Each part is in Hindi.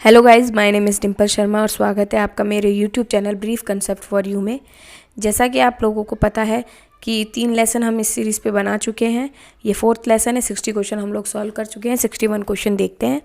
Hello guys, my name is Dimple Sharma और स्वागत है आपका मेरे YouTube channel brief concept for you में। जैसा कि आप लोगों को पता है कि 3 लेसन हम इस सीरीज़ पे बना चुके हैं। ये 4th लेसन है। 60 क्वेश्चन हम लोग सॉल्व कर चुके हैं। 61 क्वेश्चन देखते हैं।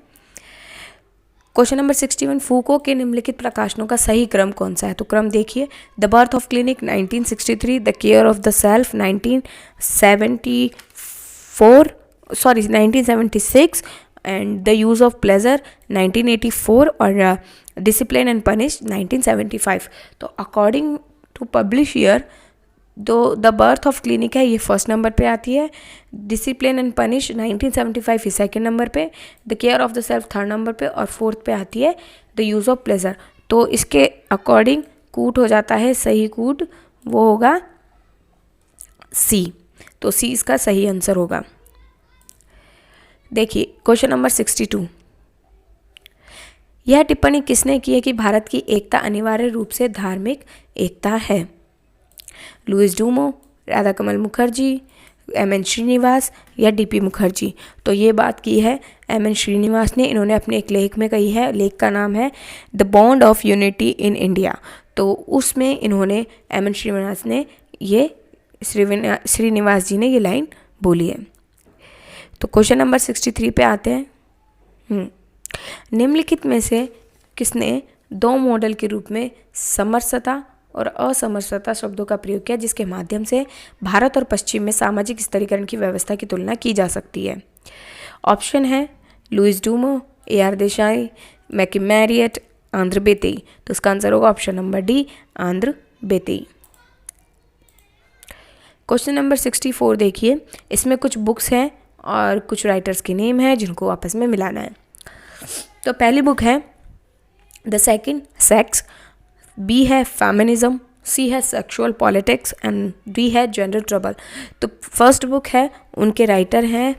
क्वेश्चन नंबर 61, फूको के निम्नलिखित प्रकाशनों का सही क्रम कौन सा है? तो क्रम देखिए। The birth of clinic 1963, the care of the self 1976 and the use of pleasure 1984 और डिसिप्लिन एंड पनिश 1975। तो अकॉर्डिंग टू पब्लिश ईयर दो द बर्थ ऑफ क्लिनिक है, ये फर्स्ट नंबर पे आती है। डिसिप्लिन एंड पनिश 1975 ये सेकंड नंबर पे। The care of the self third number पे और फोर्थ पे आती है द यूज़ ऑफ प्लेजर। तो इसके अकॉर्डिंग कूट हो जाता है, सही कूट वो होगा सी। तो सी इसका सही आंसर होगा। देखिए क्वेश्चन नंबर 62, यह टिप्पणी किसने की है कि भारत की एकता अनिवार्य रूप से धार्मिक एकता है? लुइस डूमो, राधा कमल मुखर्जी, एम.एन. श्रीनिवास या डी.पी. मुखर्जी। तो ये बात की है एम.एन. श्रीनिवास ने। इन्होंने अपने एक लेख में कही है। लेख का नाम है the bond of unity in India. तो उसमें इन्होंने एम.एन. श्रीनिवास ने ये श्रीनिवास जी ने ये लाइन बोली है। तो क्वेश्चन नंबर 63 पे आते हैं। निम्नलिखित में से किसने दो मॉडल के रूप में समरसता और असमरसता शब्दों का प्रयोग किया, जिसके माध्यम से भारत और पश्चिम में सामाजिक स्तरीकरण की व्यवस्था की तुलना की जा सकती है? ऑप्शन है Louis Dumont, A R. Desai, McKim Marriott, Andre Beteille. तो इसका आंसर होगा option number D, Andre Beteille. Question number 64 देखिए। इसमें कुछ बुक्स हैं और कुछ राइटर्स के नेम हैं जिनको आपस में मिलाना है। तो पहली बुक है द सेकंड सेक्स, बी है फेमिनिज्म, सी है सेक्सुअल पॉलिटिक्स एंड डी है जेंडर ट्रबल। तो फर्स्ट बुक है, उनके राइटर हैं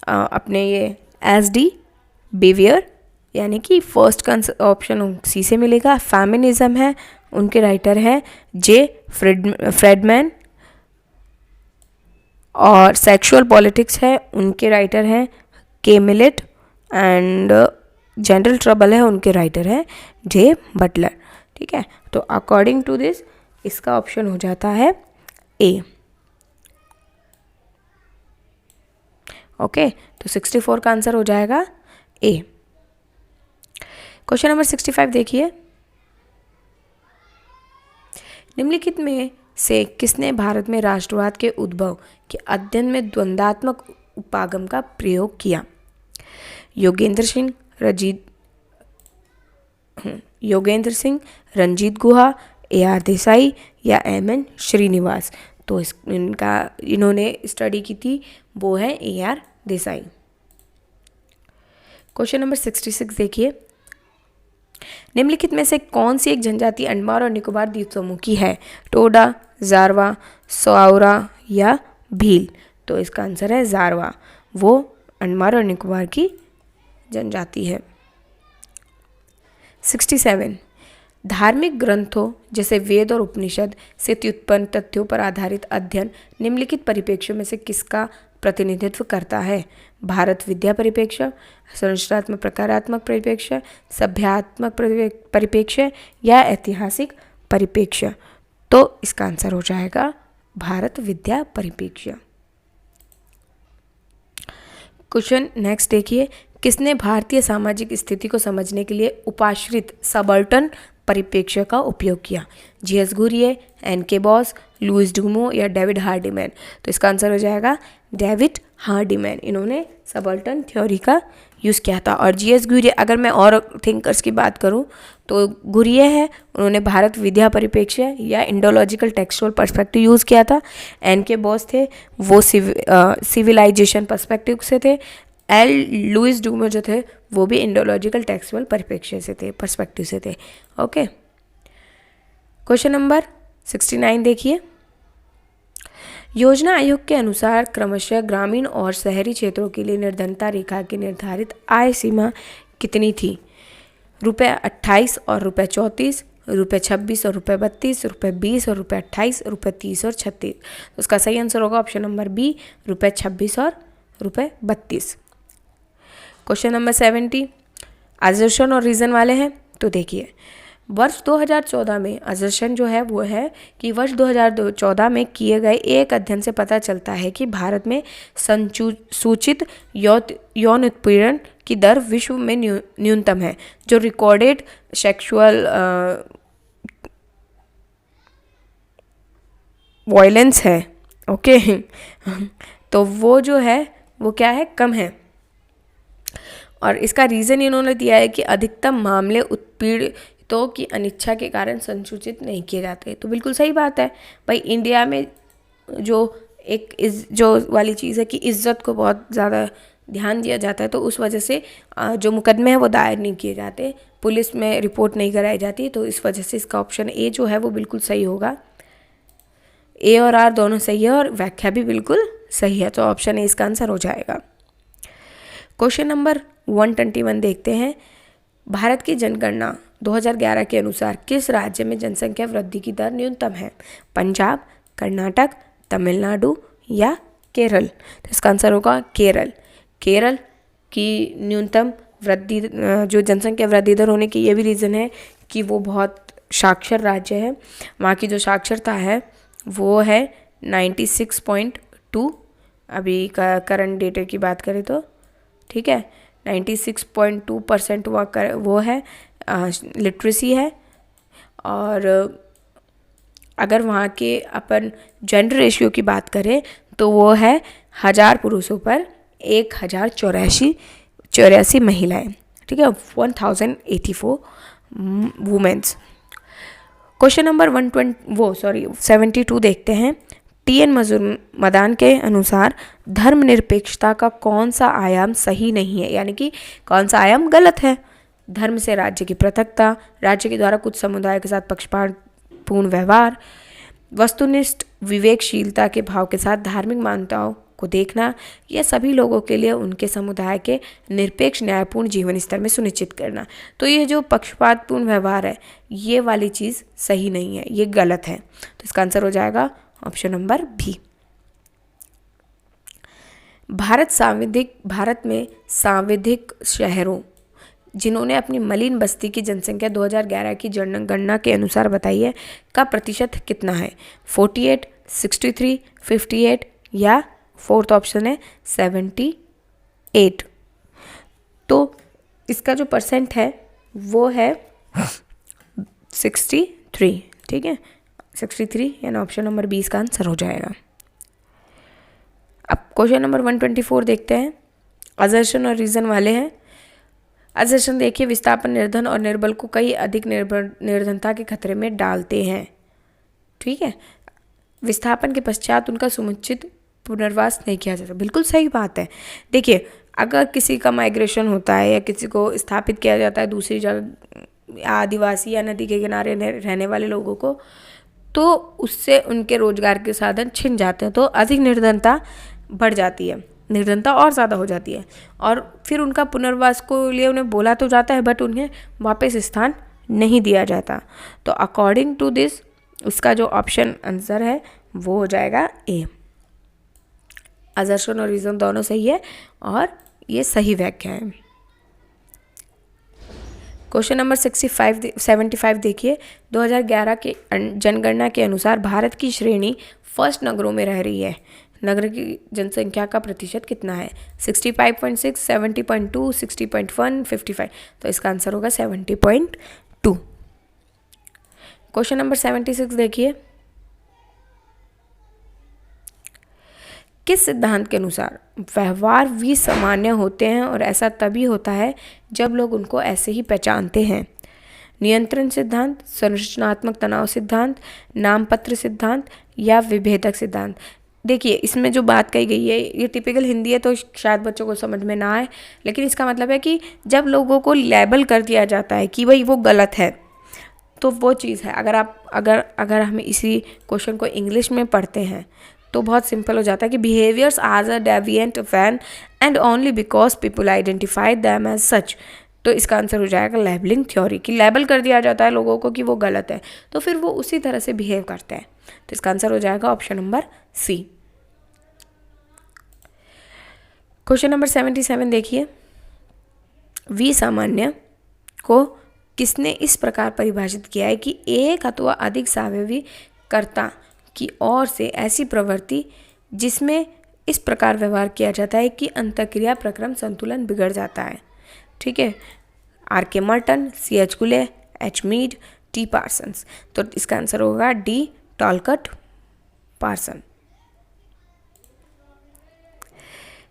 अपने ये एस.डी. बेवियर, यानी कि फर्स्ट का ऑप्शन सी से मिलेगा। फेमिनिज्म है, उनके राइटर हैं जे फ्रेडमैन और सेक्सुअल पॉलिटिक्स है, उनके राइटर हैं के मिलेट एंड जेंडर ट्रबल है, उनके राइटर हैं जे बटलर। ठीक है, तो अकॉर्डिंग टू दिस इसका ऑप्शन हो जाता है ए। ओके, तो 64 का आंसर हो जाएगा ए। क्वेश्चन नंबर 65 देखिए। निम्नलिखित में से किसने भारत में राष्ट्रवाद के उद्भव के अध्ययन में द्वंद्वात्मक उपागम का प्रयोग किया? योगेंद्र सिंह, रंजीत गुहा, ए.आर. देसाई या एम.एन. श्रीनिवास। तो इन्होंने स्टडी की थी वो है ए.आर. देसाई। क्वेश्चन नंबर 66 देखिए। निम्नलिखित में से कौन सी एक जनजाति अंडमान और निकोबार द्वीप समूह की है? टोडा, जारवा, सोआउरा या भील। तो इसका आंसर है जारवा, वो अंडमान और निकोबार की जनजाति है। 67, धार्मिक ग्रंथों जैसे वेद और उपनिषद से उत्पन्न तथ्यों पर आधारित अध्ययन निम्नलिखित परिप्रेक्ष्यों में से किसका प्रतिनिधित्व करता है? भारत विद्या परिप्रेक्ष्य, संरचनात्मक प्रकारात्मक परिप्रेक्ष्य, सभ्यात्मक परिप्रेक्ष्य या ऐतिहासिक परिप्रेक्ष्य। तो इसका आंसर हो जाएगा भारत विद्या परिप्रेक्ष्य। क्वेश्चन नेक्स्ट देखिए। किसने भारतीय सामाजिक स्थिति को समझने के लिए उपाश्रित सबल्टन परिप्रेक्ष्य का उपयोग किया? G S. Ghurye, N K. Bose, Louis Dumont या डेविड हार्डीमैन। तो इसका आंसर हो जाएगा डेविड हार्डीमैन। इन्होंने सबल्टन थ्योरी का यूज़ किया था। और जी.एस. घुरिये, अगर मैं और थिंकर्स की बात करूं तो घुरिये है, उन्होंने भारत विद्या परिप्रेक्ष्य या इंडोलॉजिकल टेक्सचुअल पर्सपेक्टिव यूज़ किया था। एन.के. बॉस थे, वो सिविलाइजेशन पर्सपेक्टिव से थे। लुइस डूमो जो थे वो भी इंडोलॉजिकल टेक्सचुअल पर्सपेक्टिव से थे। ओके, क्वेश्चन नंबर 69 देखिए। योजना आयोग के अनुसार क्रमशः ग्रामीण और शहरी क्षेत्रों के लिए निर्धनता रेखा की निर्धारित आय सीमा कितनी थी? ₹28 और ₹34, ₹26 और ₹32, ₹20 और ₹28, ₹30 और ₹36। तो उसका सही आंसर होगा ऑप्शन नंबर बी, ₹26 और ₹32। क्वेश्चन नंबर 70, असर्शन और रीज़न वाले हैं। तो देखिए वर्ष 2014 में असर्शन जो है वो है कि वर्ष 2014 में किए गए एक अध्ययन से पता चलता है कि भारत में सूचित यौन उत्पीड़न की दर विश्व में न्यूनतम है। जो रिकॉर्डेड सेक्सुअल वायलेंस है, ओके तो वो जो है वो क्या है, कम है। और इसका रीज़न इन्होंने दिया है कि अधिकतम मामले उत्पीड़ितों की अनिच्छा के कारण संसूचित नहीं किए जाते। तो बिल्कुल सही बात है भाई, इंडिया में जो जो वाली चीज़ है कि इज़्ज़त को बहुत ज़्यादा ध्यान दिया जाता है, तो उस वजह से जो मुकदमे हैं वो दायर नहीं किए जाते, पुलिस में रिपोर्ट नहीं कराई जाती। तो इस वजह से इसका ऑप्शन ए जो है वो बिल्कुल सही होगा। ए और आर दोनों सही है और व्याख्या भी बिल्कुल सही है, तो ऑप्शन ए इसका आंसर हो जाएगा। क्वेश्चन नंबर 121 देखते हैं। भारत की जनगणना 2011 के अनुसार किस राज्य में जनसंख्या वृद्धि की दर न्यूनतम है? पंजाब, कर्नाटक, तमिलनाडु या केरल? तो इसका आंसर होगा केरल। केरल की न्यूनतम वृद्धि जो जनसंख्या वृद्धि दर होने की ये भी रीज़न है कि वो बहुत साक्षर राज्य है। वहाँ की जो साक्षरता है वो है 96.2, अभी का करंट डेटा की बात करें तो, ठीक है, 96.2% वो है लिटरेसी है। और अगर वहाँ के अपन जेंडर रेशियो की बात करें तो वो है 1000 पुरुषों पर 1084 महिलाएं, ठीक है, 1084 वुमेन्स। क्वेश्चन नंबर 72 देखते हैं। टी.एन. मजूमदार के अनुसार धर्मनिरपेक्षता का कौन सा आयाम सही नहीं है, यानी कि कौन सा आयाम गलत है? धर्म से राज्य की पृथकता, राज्य के द्वारा कुछ समुदाय के साथ पक्षपातपूर्ण व्यवहार, वस्तुनिष्ठ विवेकशीलता के भाव के साथ धार्मिक मान्यताओं को देखना, यह सभी लोगों के लिए उनके समुदाय के निरपेक्ष न्यायपूर्ण जीवन स्तर में सुनिश्चित करना। तो ये जो पक्षपातपूर्ण व्यवहार है ये वाली चीज़ सही नहीं है, ये गलत है। तो इसका आंसर हो जाएगा ऑप्शन नंबर बी। भारत में सांविधिक शहरों जिन्होंने अपनी मलिन बस्ती की जनसंख्या 2011 की जनगणना के अनुसार बताई है का प्रतिशत कितना है? 48, 63, 58 या फोर्थ ऑप्शन है 78। तो इसका जो परसेंट है वो है 63, ठीक है, 63 यानी ऑप्शन नंबर 20 का आंसर हो जाएगा। अब क्वेश्चन नंबर 124 देखते हैं। असर्शन और रीज़न वाले हैं। असर्शन देखिए, विस्थापन निर्धन और निर्बल को कई अधिक निर्धनता के खतरे में डालते हैं, ठीक है। विस्थापन के पश्चात उनका समुचित पुनर्वास नहीं किया जाता, बिल्कुल सही बात है। देखिए अगर किसी का माइग्रेशन होता है या किसी को स्थापित किया जाता है दूसरी जगह, आदिवासी या नदी के किनारे रहने वाले लोगों को, तो उससे उनके रोजगार के साधन छिन जाते हैं, तो अधिक निर्धनता बढ़ जाती है, निर्धनता और ज़्यादा हो जाती है। और फिर उनका पुनर्वास को लिए उन्हें बोला तो जाता है बट उन्हें वापस स्थान नहीं दिया जाता। तो अकॉर्डिंग टू दिस उसका जो ऑप्शन आंसर है वो हो जाएगा ए। असर्शन और रीज़न दोनों सही है और ये सही व्याख्या है। क्वेश्चन नंबर 75 देखिए। 2011 के जनगणना के अनुसार भारत की श्रेणी फर्स्ट नगरों में रह रही है। नगर की जनसंख्या का प्रतिशत कितना है? 65.6, 70.2, 60.1, 55। तो इसका आंसर होगा 70.2। क्वेश्चन नंबर 76 देखिए। किस सिद्धांत के अनुसार व्यवहार विसामान्य होते हैं और ऐसा तभी होता है जब लोग उनको ऐसे ही पहचानते हैं? नियंत्रण सिद्धांत, संरचनात्मक तनाव सिद्धांत, नामपत्र सिद्धांत या विभेदक सिद्धांत? देखिए इसमें जो बात कही गई है ये टिपिकल हिंदी है तो शायद बच्चों को समझ में ना आए, लेकिन इसका मतलब है कि जब लोगों को लेबल कर दिया जाता है कि भाई वो गलत है, तो वो चीज़ है। अगर हम इसी क्वेश्चन को इंग्लिश में पढ़ते हैं तो बहुत सिंपल हो जाता है कि behaviours are a deviant when and only because people identify them as such. तो इसका आंसर हो जाएगा लेबलिंग थ्योरी, कि लेबल कर दिया जाता है लोगों को कि वो गलत है तो फिर वो उसी तरह से बिहेव करते हैं। तो इसका आंसर हो जाएगा option number C. Question number 77 देखिए। विसामान्य को किसने इस प्रकार परिभाषित किया है कि एक अथवा अधिक सावयवी कर्ता की ओर से ऐसी प्रवृत्ति जिसमें इस प्रकार व्यवहार किया जाता है कि अंतःक्रिया प्रक्रम संतुलन बिगड़ जाता है। ठीक है, R K Merton, C H Cooley, H Mead, T Parsons. तो इसका आंसर होगा D Talcott Parsons.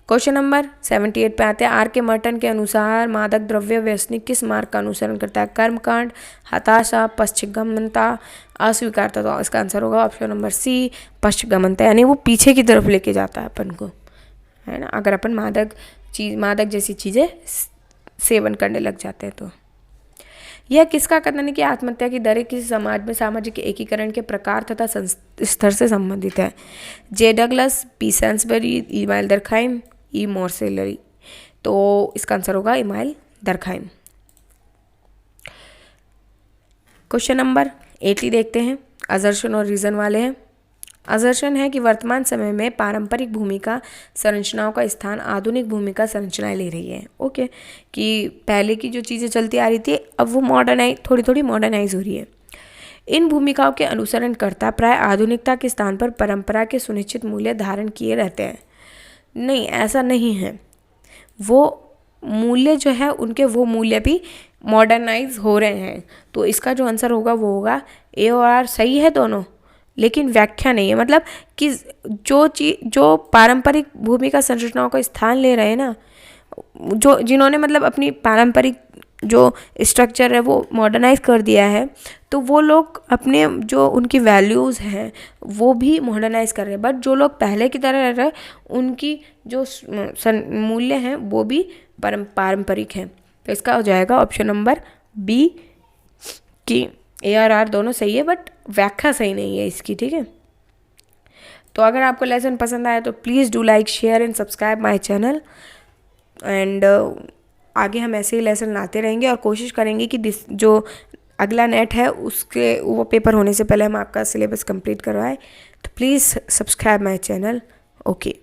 Question number 78 पे आते हैं। आर के मर्टन के अनुसार मादक द्रव्य व्यसनी किस मार्ग का अनुसरण करता है? कर्मकांड, हताशा, पश्चिमगमनता, अस्वीकारता। तो इसका आंसर होगा ऑप्शन नंबर सी, पश्चिमगमनता, यानी वो पीछे की तरफ लेके जाता है अपन को, है ना, अगर अपन मादक जैसी चीज़ें सेवन करने लग जाते हैं तो। यह किसका कथन है कि आत्महत्या की दरें किसी समाज में सामाजिक एकीकरण के प्रकार तथा स्तर से संबंधित है? जे डगलस, पी सैंसबरी, इमाइल दरखाइम, ई मोर्सेलरी। तो इसका आंसर होगा इमाइल दरखाइम। क्वेश्चन नंबर 80 देखते हैं। असर्शन और रीजन वाले हैं। असर्शन है कि वर्तमान समय में पारंपरिक भूमिका संरचनाओं का स्थान आधुनिक भूमिका संरचनाएं ले रही है। ओके, कि पहले की जो चीज़ें चलती आ रही थी अब वो थोड़ी मॉडर्नाइज हो रही है। इन भूमिकाओं के अनुसरणकर्ता प्राय आधुनिकता के स्थान पर परंपरा के सुनिश्चित मूल्य धारण किए रहते हैं। नहीं, ऐसा नहीं है। वो मूल्य जो है उनके वो मूल्य भी मॉडर्नाइज हो रहे हैं। तो इसका जो आंसर होगा वो होगा ए और आर। सही है दोनों, लेकिन व्याख्या नहीं है। मतलब कि जो पारंपरिक भूमिका संरचनाओं का स्थान ले रहे हैं ना, जिन्होंने मतलब अपनी पारंपरिक जो स्ट्रक्चर है वो मॉडर्नाइज कर दिया है, तो वो लोग अपने जो उनकी वैल्यूज़ हैं वो भी मॉडर्नाइज कर रहे हैं। बट जो लोग पहले की तरह रह रहे हैं उनकी जो मूल्य हैं वो भी पारंपरिक हैं। तो इसका हो जाएगा ऑप्शन नंबर बी की ए और आर दोनों सही है, बट व्याख्या सही नहीं है इसकी। ठीक है, तो अगर आपको लेसन पसंद आया तो please do like, share and subscribe my channel. And आगे हम ऐसे ही लेसन लाते रहेंगे और कोशिश करेंगे कि जो अगला नेट है उसके वो पेपर होने से पहले हम आपका सिलेबस कंप्लीट करवाएं। तो please subscribe my channel. Okay.